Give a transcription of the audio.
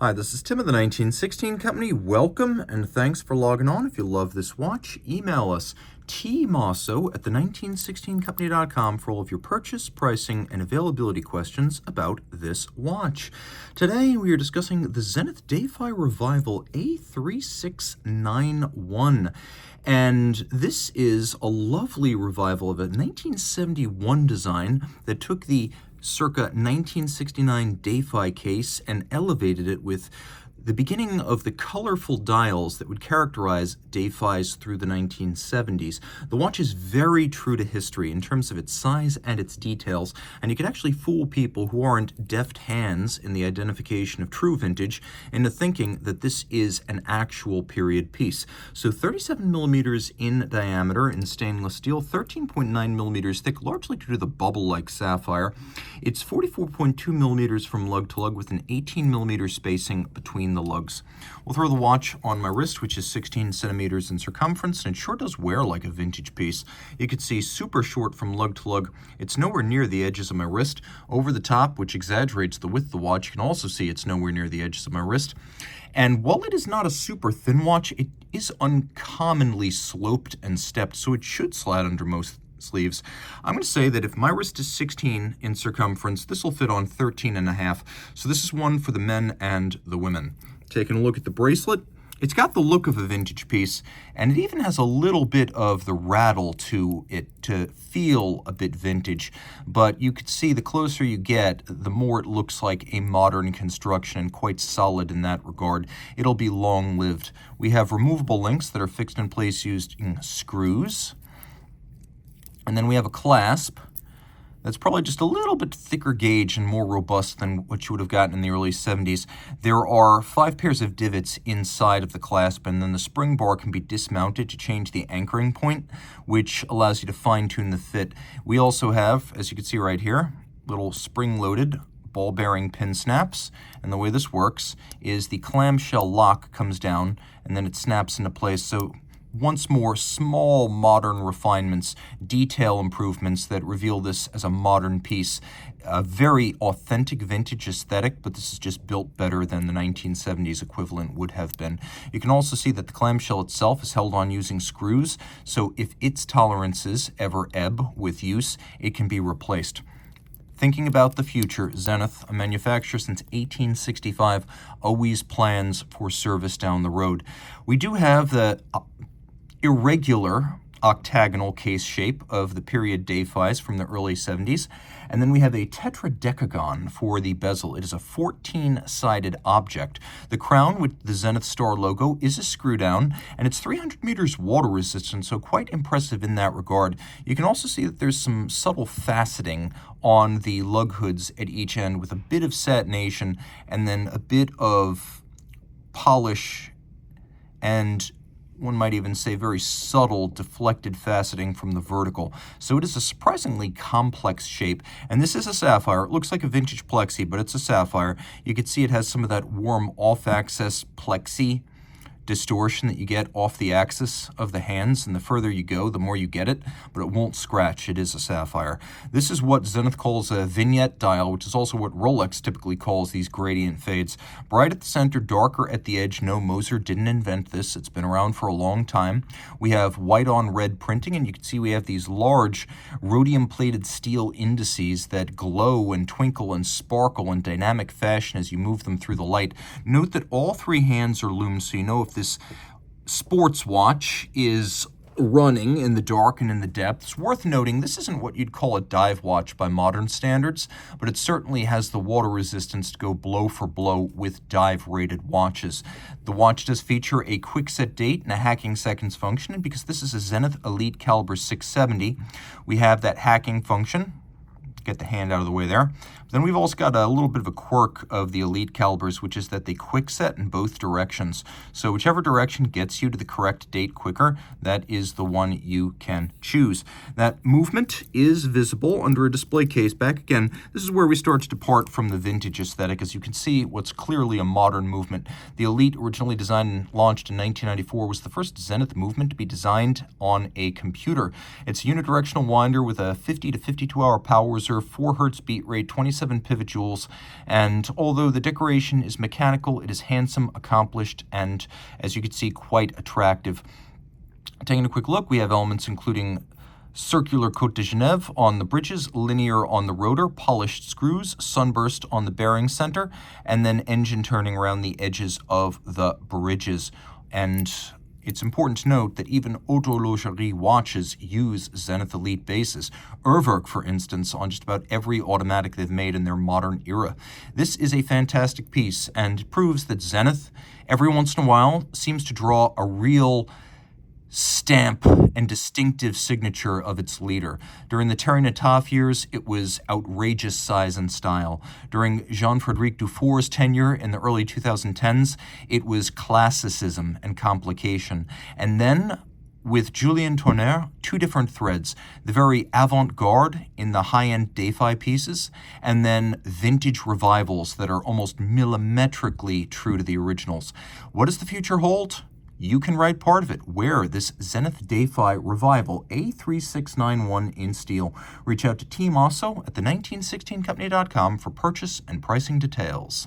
Hi, this is Tim of the 1916 Company. Welcome and thanks for logging on. If you love this watch, email us tmosso at the1916company.com for all of your purchase, pricing, and availability questions about this watch. Today we are discussing the Zenith Defy Revival A3691. And this is a lovely revival of a 1971 design that took the circa 1969 Defy case and elevated it with the beginning of the colorful dials that would characterize Defys through the 1970s. The watch is very true to history in terms of its size and its details, and you can actually fool people who aren't deft hands in the identification of true vintage into thinking that this is an actual period piece. So 37 millimeters in diameter in stainless steel, 13.9 millimeters thick, largely due to the bubble-like sapphire. It's 44.2 millimeters from lug to lug with an 18 millimeter spacing between the lugs. We'll throw the watch on my wrist, which is 16 centimeters in circumference, and it sure does wear like a vintage piece. You can see super short from lug to lug. It's nowhere near the edges of my wrist. Over the top, which exaggerates the width of the watch, you can also see it's nowhere near the edges of my wrist. And while it is not a super thin watch, it is uncommonly sloped and stepped, so it should slide under most sleeves. I'm going to say that if my wrist is 16 in circumference, this will fit on 13 and a half. So this is one for the men and the women. Taking a look at the bracelet, it's got the look of a vintage piece, and it even has a little bit of the rattle to it to feel a bit vintage. But you can see the closer you get, the more it looks like a modern construction and quite solid in that regard. It'll be long-lived. We have removable links that are fixed in place using screws. And then we have a clasp that's probably just a little bit thicker gauge and more robust than what you would have gotten in the early 70s. There are 5 pairs of divots inside of the clasp, and then the spring bar can be dismounted to change the anchoring point, which allows you to fine-tune the fit. We also have, as you can see right here, little spring-loaded ball bearing pin snaps, and the way this works is the clamshell lock comes down and then it snaps into place. So once more, small modern refinements, detail improvements that reveal this as a modern piece. A very authentic vintage aesthetic, but this is just built better than the 1970s equivalent would have been. You can also see that the clamshell itself is held on using screws, so if its tolerances ever ebb with use, it can be replaced. Thinking about the future, Zenith, a manufacturer since 1865, always plans for service down the road. We do have the irregular octagonal case shape of the period Defys from the early 70s. And then we have a tetradecagon for the bezel. It is a 14-sided object. The crown with the Zenith Star logo is a screw down, and it's 300 meters water resistant, so quite impressive in that regard. You can also see that there's some subtle faceting on the lug hoods at each end with a bit of satination and then a bit of polish and one might even say very subtle deflected faceting from the vertical. So it is a surprisingly complex shape, and this is a sapphire. It looks like a vintage plexi, but it's a sapphire. You can see it has some of that warm off-axis plexi distortion that you get off the axis of the hands, and the further you go, the more you get it, but it won't scratch. It is a sapphire. This is what Zenith calls a vignette dial, which is also what Rolex typically calls these gradient fades. Bright at the center, darker at the edge. No, Moser didn't invent this. It's been around for a long time. We have white on red printing, and you can see we have these large rhodium-plated steel indices that glow and twinkle and sparkle in dynamic fashion as you move them through the light. Note that all 3 hands are loomed, so you know if this sports watch is running in the dark and in the depths. Worth noting, this isn't what you'd call a dive watch by modern standards, but it certainly has the water resistance to go blow for blow with dive-rated watches. The watch does feature a quick set date and a hacking seconds function, and because this is a Zenith Elite caliber 670, we have that hacking function. Get the hand out of the way there. Then we've also got a little bit of a quirk of the Elite calibers, which is that they quick set in both directions. So whichever direction gets you to the correct date quicker, that is the one you can choose. That movement is visible under a display case. Back again, this is where we start to depart from the vintage aesthetic. As you can see, what's clearly a modern movement. The Elite, originally designed and launched in 1994, was the first Zenith movement to be designed on a computer. It's a unidirectional winder with a 50 to 52 hour power reserve, 4 Hz beat rate, 27 27 pivot jewels, and although the decoration is mechanical, it is handsome, accomplished, and, as you can see, quite attractive. Taking a quick look, we have elements including circular Côte de Genève on the bridges, linear on the rotor, polished screws, sunburst on the bearing center, and then engine turning around the edges of the bridges. And it's important to note that even horlogerie watches use Zenith Elite bases. Uhrwerk, for instance, on just about every automatic they've made in their modern era. This is a fantastic piece and proves that Zenith, every once in a while, seems to draw a real stamp and distinctive signature of its leader. During the Terry Nataf years, it was outrageous size and style. During Jean-Frédéric Dufour's tenure in the early 2010s, it was classicism and complication. And then, with Julien Tonnerre, two different threads, the very avant-garde in the high-end Defy pieces, and then vintage revivals that are almost millimetrically true to the originals. What does the future hold? You can write part of it. Wear this Zenith Defy Revival A3691 in steel. Reach out to Team Mosso at the 1916company.com for purchase and pricing details.